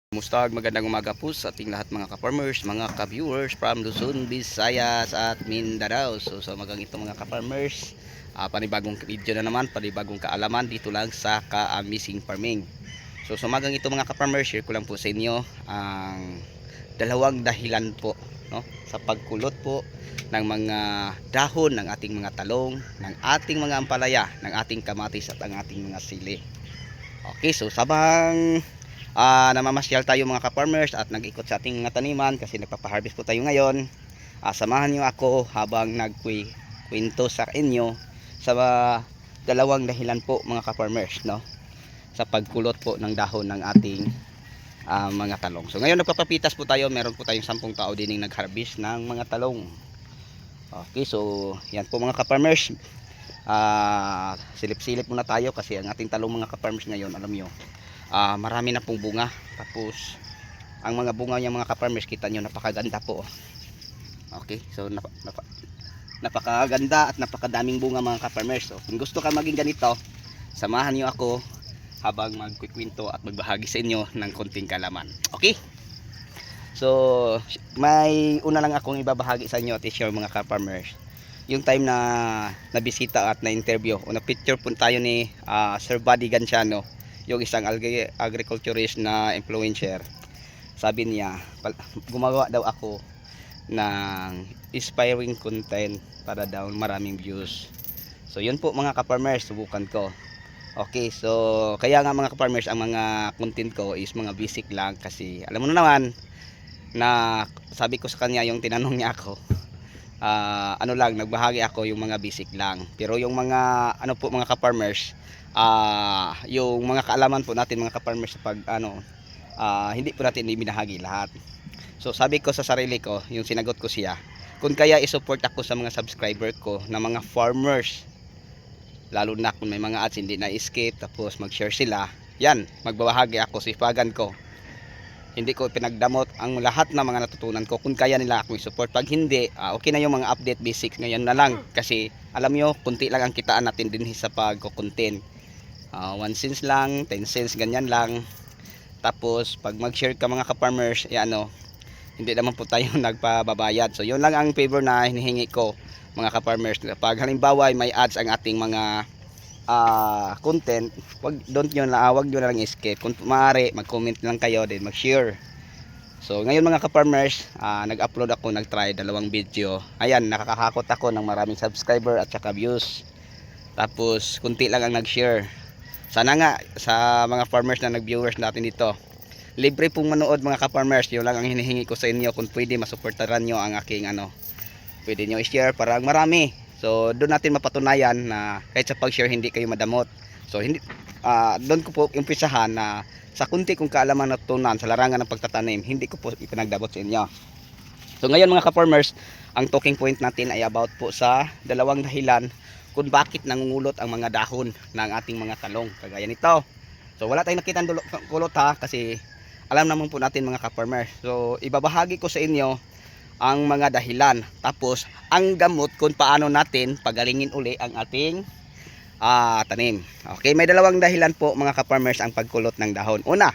Kumusta? Magandang umaga po sa ating lahat mga ka-farmers, mga ka-viewers from Luzon, Visayas at Mindanao. So sa magang ito mga ka-farmers, panibagong video na naman, panibagong kaalaman dito lang sa Ka-Amazing Farming. So sa magang ito mga ka-farmers, share ko lang po sa inyo ang dalawang dahilan po, no, sa pagkulot po ng mga dahon ng ating mga talong, ng ating mga ampalaya, ng ating kamatis at ang ating mga sili. Okay, so sabang namamasyal tayo mga ka-farmers at nag-ikot sa ating mga taniman kasi nagpapa-harvest po tayo ngayon. Samahan niyo ako habang nagkwento sa inyo sa dalawang dahilan po mga ka-farmers, no, sa pagkulot po ng dahon ng ating mga talong. So ngayon nagpapapitas po tayo, meron po tayong 10 tao din yung nag-harvest ng mga talong. Okay, so yan po mga ka-farmers. Silip-silip muna tayo kasi ang ating talong mga ka-farmers ngayon, alam nyo, marami na pong bunga. Tapos ang mga bunga niya mga ka-farmers, kita nyo napakaganda po. Okay, so napakaganda at napakadaming bunga mga ka-farmers. So kung gusto ka maging ganito, samahan nyo ako habang magkikwento at magbahagi sa inyo ng konting kalaman. Okay, so may una lang akong ibabahagi sa inyo at i-share mga ka-farmers. Yung time na nabisita at na-interview o na-picture po tayo ni Sir Buddy Ganciano, yung isang agriculturist na influencer. Sabi niya, gumagawa daw ako ng inspiring content para daw maraming views. So yun po mga ka-farmers, subukan ko. Okay, so kaya nga mga ka-farmers, ang mga content ko is mga basic lang kasi alam mo na naman na sabi ko sa kanya, yung tinanong niya ako, ano lang, nagbahagi ako yung mga basic lang. Pero yung mga ano po mga ka-farmers, yung mga kaalaman po natin mga ka-farmers pag hindi po natin ibinahagi lahat. So sabi ko sa sarili ko, yung sinagot ko siya, kung kaya i-support ako sa mga subscriber ko na mga farmers, lalo na kung may mga ads hindi na-escape, tapos mag-share sila, yan, magbabahagi ako, sipagan ko. Hindi ko pinagdamot ang lahat ng mga natutunan ko kung kaya nila akong i-support. Pag hindi, okay na yung mga update basics ngayon na lang. Kasi alam nyo, kunti lang ang kitaan natin din sa pag-content. 1 cents lang, 10 cents, ganyan lang. Tapos pag mag-share ka mga ka-farmers, hindi naman po tayo nagpababayad. So yun lang ang favor na hinihingi ko mga ka-farmers. Pag halimbawa may ads ang ating mga content, wag nyo na lang escape. Kung maaari, mag-comment lang kayo, then mag-share. So ngayon mga ka-farmers, nag-upload ako, nag-try 2 video. Ayan, nakakakot ako ng maraming subscriber at saka views. Tapos kunti lang ang nag-share. Sana nga sa mga farmers na nag-viewers natin dito, libre pong manood mga ka-farmers. Yun lang ang hinihingi ko sa inyo. Kung pwede, masuportaran nyo ang aking pwede nyo i-share para marami. So doon natin mapatunayan na kahit sa pag-share hindi kayo madamot. So hindi doon ko po umpisahan na sa kunti kong kaalaman na tunan sa larangan ng pagtatanim, hindi ko po ipinagdabot sa inyo. So ngayon mga ka-farmers, ang talking point natin ay about po sa dalawang dahilan kung bakit nangungulot ang mga dahon ng ating mga talong kagaya nito. So wala tayong nakitang kulot ha, kasi alam naman po natin mga ka-farmers. So ibabahagi ko sa inyo ang mga dahilan, tapos ang gamot kung paano natin pagalingin uli ang ating tanim. Okay, may dalawang dahilan po mga ka-farmers ang pagkulot ng dahon. Una,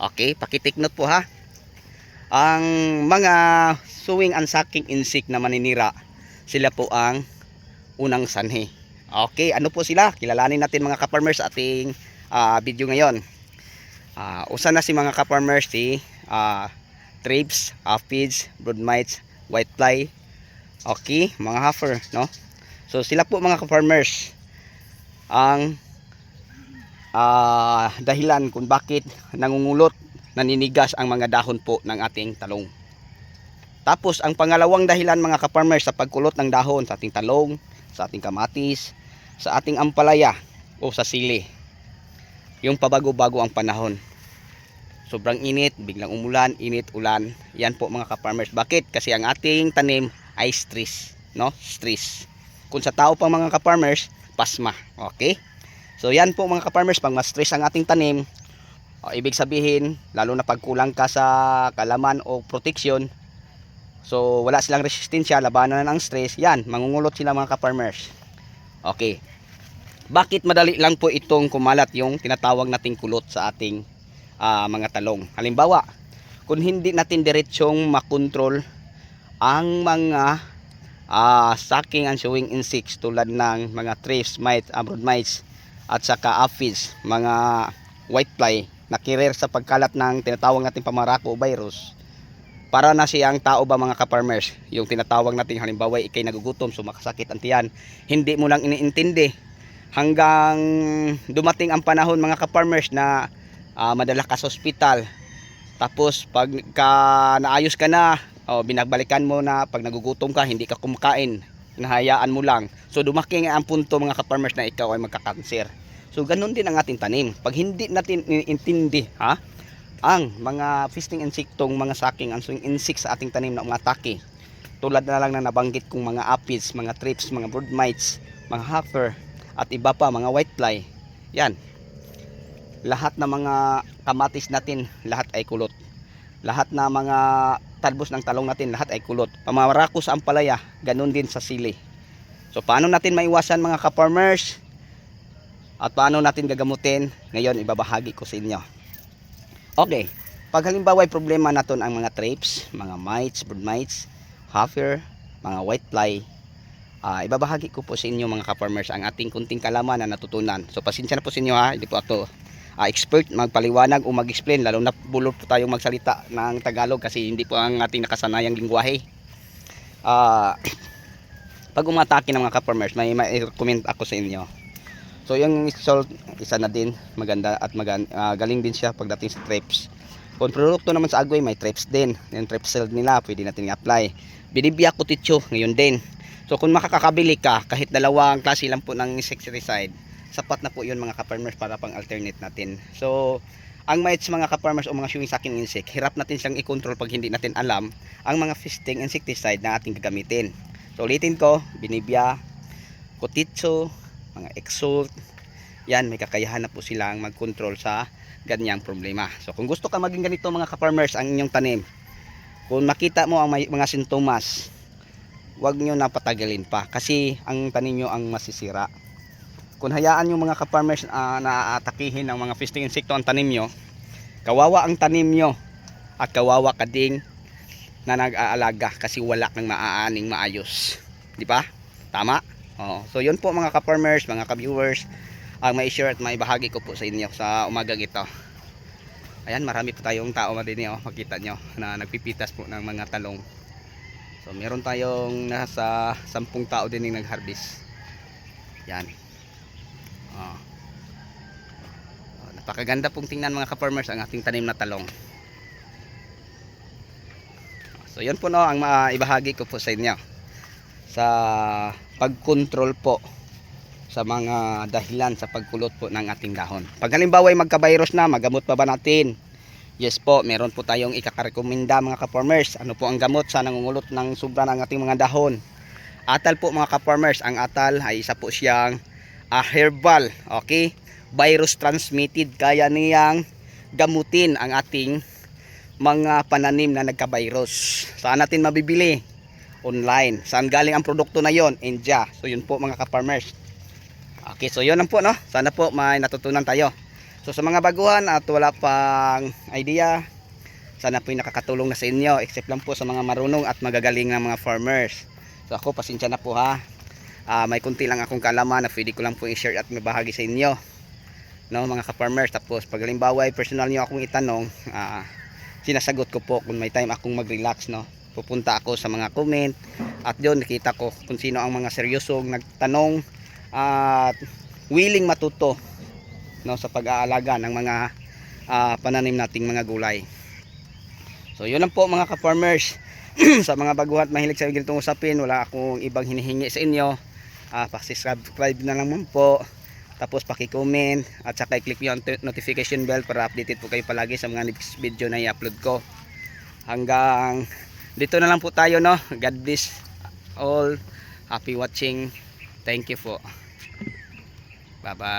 okay, pakitik note po ha, ang mga suwing and sucking insect na maninira, sila po ang unang sanhi. Okay, ano po sila? Kilalanin natin mga ka-farmers sa ating video ngayon. Usa na si mga ka-farmers, si thrips, aphids, brood mites, whitefly, okay, mga huffer, no? So sila po mga ka-farmers ang dahilan kung bakit nangungulot, naninigas ang mga dahon po ng ating talong. Tapos ang pangalawang dahilan mga ka-farmers sa pagkulot ng dahon sa ating talong, sa ating kamatis, sa ating ampalaya o sa sili, yung pabago-bago ang panahon. Sobrang init, biglang umulan, init, ulan. Yan po mga ka-farmers. Bakit? Kasi ang ating tanim ay stress, no? Stress. Kung sa tao pa mga ka-farmers, pasma. Okay? So yan po mga ka-farmers, pag ma-stress ang ating tanim, ibig sabihin, lalo na pag kulang ka sa kalaman o protection, so wala silang resistensya, labanan ng stress, yan, mangungulot sila mga ka-farmers. Okay. Bakit madali lang po itong kumalat yung tinatawag nating kulot sa ating mga talong. Halimbawa, kung hindi natin diretsong makontrol ang mga sucking and chewing insects tulad ng mga thrips, mites, brood mites at saka aphids, mga whitefly na carrier sa pagkalat ng tinatawag nating pamarako o virus, para na siyang tao ba mga ka-farmers, yung tinatawag natin halimbawa ikay nagugutom, sumakasakit ang tiyan, hindi mo lang iniintindi hanggang dumating ang panahon mga ka-farmers na madala ka sa ospital. Tapos pag naayos ka na, binagbalikan mo na pag nagugutom ka, hindi ka kumakain, hinahayaan mo lang. So dumaking ang punto mga ka-farmers na ikaw ay magka-cancer. So ganun din ang ating tanim. Pag hindi natin iniintindi ang mga feasting insektong, mga sucking and chewing insects sa ating tanim na umatake, tulad na lang na nabanggit kong mga aphids, mga thrips, mga brood mites, mga hopper at iba pa, mga whitefly, yan, lahat na mga kamatis natin, lahat ay kulot. Lahat na mga talbos ng talong natin, lahat ay kulot. Pamarako sa ampalaya, ganun din sa sili. So paano natin maiwasan mga ka-farmers? At paano natin gagamutin? Ngayon ibabahagi ko sa inyo. Okay, pag halimbawa ay problema natin ang mga thrips, mga mites, brood mites, hopper, mga whitefly, ibabahagi ko po sa inyo mga ka-farmers ang ating kunting kalaman na natutunan. So pasensya na po sa inyo ha, hindi po ako expert magpaliwanag o mag-explain, lalo na bulot po tayong magsalita ng Tagalog kasi hindi po ang ating nakasanayang lingwahe. Pag umatake ng mga ka-farmers, may comment ako sa inyo. So yung salt, isa na din, maganda at galing din siya pagdating sa thrips. Kung produkto naman sa agway, may thrips din. Yung thrips salt nila, pwede natin i-apply. Binibia Kutitsu, ngayon din. So kung makakakabili ka, kahit dalawang klase lang po ng insecticide, sapat na po yun mga ka-farmers para pang alternate natin. So ang mites mga ka-farmers o mga chewing sucking insect, hirap natin siyang i-control pag hindi natin alam ang mga feasting insecticide na ating gagamitin. So ulitin ko, Binibia Kutitsu, mga Exalt, yan, may kakayahan na po silang mag-control sa ganyang problema. So kung gusto ka maging ganito mga ka-farmers ang inyong tanim, kung makita mo ang mga sintomas, huwag nyo na patagalin pa kasi ang tanim nyo ang masisira. Kung hayaan yung mga ka-farmers na atakihin ng mga feasting insekto ang tanim nyo, kawawa ang tanim nyo at kawawa ka ding na nag-aalaga kasi wala nang maaaning maayos. Di ba? Tama? So yun po mga ka-farmers, mga ka-viewers, ang may share at may bahagi ko po sa inyo sa umagang ito. Ayan, marami po tayong tao din makita nyo na nagpipitas po ng mga talong. So meron tayong nasa 10 tao din yung nag-harvest. Yan. Napakaganda pong tingnan mga ka-farmers ang ating tanim na talong. So yun po ang maibahagi ko po sa inyo sa pagkontrol po sa mga dahilan sa pagkulot po ng ating dahon. Pag halimbawa ay magka-virus na, magamot pa ba natin? Yes po, meron po tayong ikakarekomenda mga ka-farmers. Ano po ang gamot sa nangungulot ng sobra ng ating mga dahon? Atal po mga ka-farmers. Ang atal ay isa po siyang herbal, okay, virus transmitted, kaya niyang gamutin ang ating mga pananim na nagka-virus. Saan natin mabibili? Online. Saan galing ang produkto na yon? India. So yun po mga ka-farmers. Okay, so yun lang po, no? Sana po may natutunan tayo. So sa mga baguhan at wala pang idea, sana po yung nakakatulong na sa inyo, except lang po sa mga marunong at magagaling na mga farmers. So ako, pasensya na po ha. May kunti lang akong kalaman na pwede ko lang po i-share at mabahagi sa inyo, no mga ka-farmers. Tapos pag halimbawa ay personal nyo akong itanong, sinasagot ko po kung may time akong mag-relax, no. Pupunta ako sa mga comment at doon nakita ko kung sino ang mga seryosong nagtanong at willing matuto, no, sa pag-aalaga ng mga pananim nating mga gulay. So yun lang po mga ka-farmers. Sa mga baguhan at mahilig sa ganitong usapin, wala akong ibang hinihingi sa inyo. Paki-subscribe na lang po, tapos paki-comment at saka i-click yung notification bell para updated po kayo palagi sa mga next video na i-upload ko. Hanggang dito na lang po tayo, no. God bless all. Happy watching. Thank you po. Bye bye.